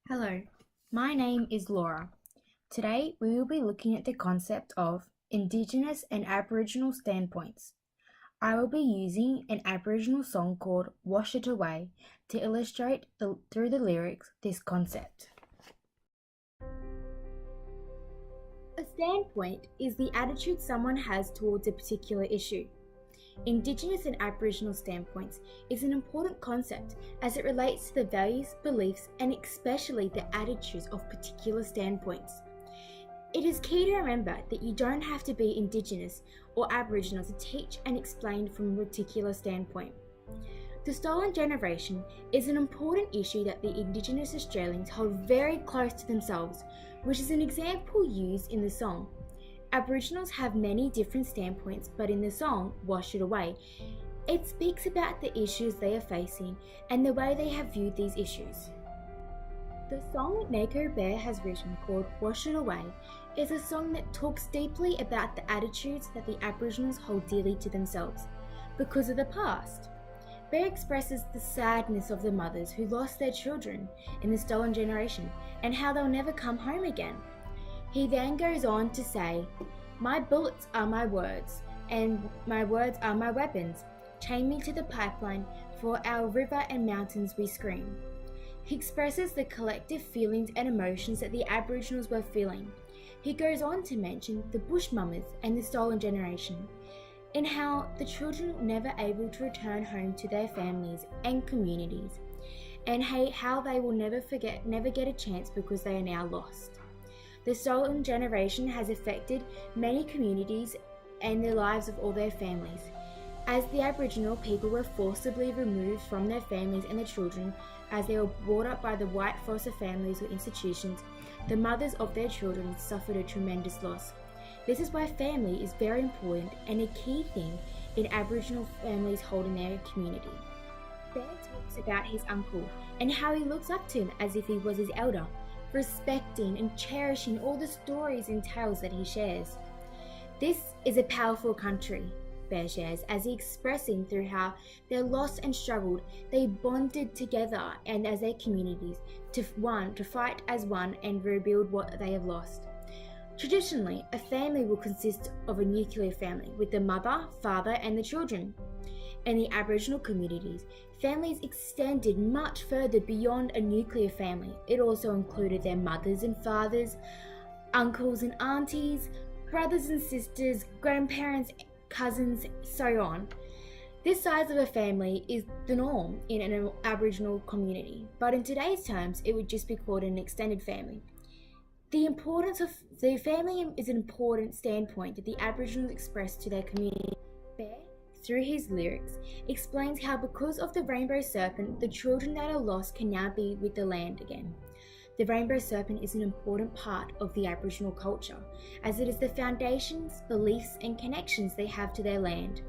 Hello, my name is Laura. Today we will be looking at the concept of Indigenous and Aboriginal standpoints. I will be using an Aboriginal song called Wash It Away to illustrate through the lyrics this concept. A standpoint is the attitude someone has towards a particular issue. Indigenous and Aboriginal standpoints is an important concept as it relates to the values, beliefs, and especially the attitudes of particular standpoints. It is key to remember that you don't have to be Indigenous or Aboriginal to teach and explain from a particular standpoint. The stolen generation is an important issue that the Indigenous Australians hold very close to themselves, which is an example used in the song. Aboriginals have many different standpoints, but in the song, Wash It Away, it speaks about the issues they are facing and the way they have viewed these issues. The song Nako Bear has written called Wash It Away is a song that talks deeply about the attitudes that the Aboriginals hold dearly to themselves because of the past. Bear expresses the sadness of the mothers who lost their children in the stolen generation and how they'll never come home again. He then goes on to say, "My bullets are my words, and my words are my weapons. Chain me to the pipeline, for our river and mountains we scream." He expresses the collective feelings and emotions that the Aboriginals were feeling. He goes on to mention the bush mamas and the stolen generation, and how the children were never able to return home to their families and communities, and how they will never get a chance because they are now lost. The stolen generation has affected many communities and the lives of all their families. As the Aboriginal people were forcibly removed from their families and their children as they were brought up by the white foster families or institutions, the mothers of their children suffered a tremendous loss. This is why family is very important and a key thing in Aboriginal families hold in their community. Bear talks about his uncle and how he looks up to him as if he was his elder, respecting and cherishing all the stories and tales that he shares. This is a powerful country, Bear shares, as he expressing through how they lost and struggled, they bonded together and as their communities to fight as one and rebuild what they have lost. Traditionally, a family will consist of a nuclear family with the mother, father and the children. In the Aboriginal communities, families extended much further beyond a nuclear family. It also included their mothers and fathers, uncles and aunties, brothers and sisters, grandparents, cousins, so on. This size of a family is the norm in an Aboriginal community, but in today's terms, it would just be called an extended family. The importance of the family is an important standpoint that the Aboriginals express to their community. Bear, through his lyrics, explains how because of the rainbow serpent, the children that are lost can now be with the land again. The rainbow serpent is an important part of the Aboriginal culture, as it is the foundations, beliefs and connections they have to their land.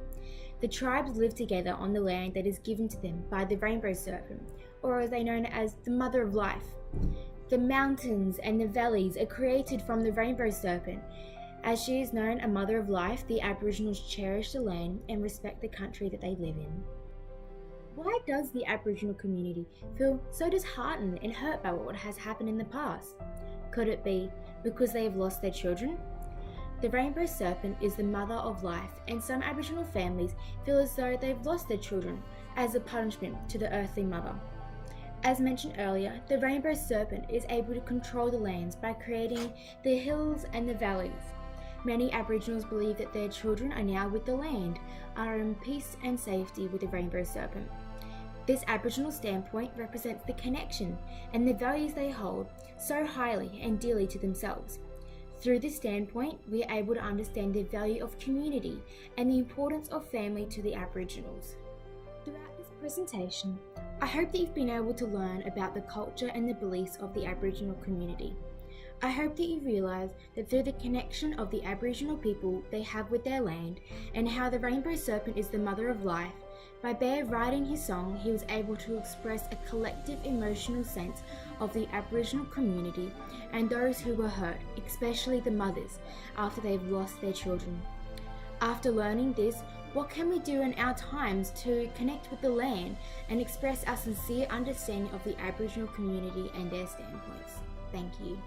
The tribes live together on the land that is given to them by the rainbow serpent, or as they know as the mother of life. The mountains and the valleys are created from the rainbow serpent. As she is known a mother of life, the Aboriginals cherish the land and respect the country that they live in. Why does the Aboriginal community feel so disheartened and hurt by what has happened in the past? Could it be because they have lost their children? The rainbow serpent is the mother of life, and some Aboriginal families feel as though they've lost their children as a punishment to the earthly mother. As mentioned earlier, the rainbow serpent is able to control the lands by creating the hills and the valleys. Many Aboriginals believe that their children are now with the land, are in peace and safety with the rainbow serpent. This Aboriginal standpoint represents the connection and the values they hold so highly and dearly to themselves. Through this standpoint, we are able to understand the value of community and the importance of family to the Aboriginals. Throughout this presentation, I hope that you've been able to learn about the culture and the beliefs of the Aboriginal community. I hope that you realise that through the connection of the Aboriginal people they have with their land and how the rainbow serpent is the mother of life, by Bear writing his song he was able to express a collective emotional sense of the Aboriginal community and those who were hurt, especially the mothers, after they've lost their children. After learning this, What can we do in our times to connect with the land and express our sincere understanding of the Aboriginal community and their standpoints? Thank you.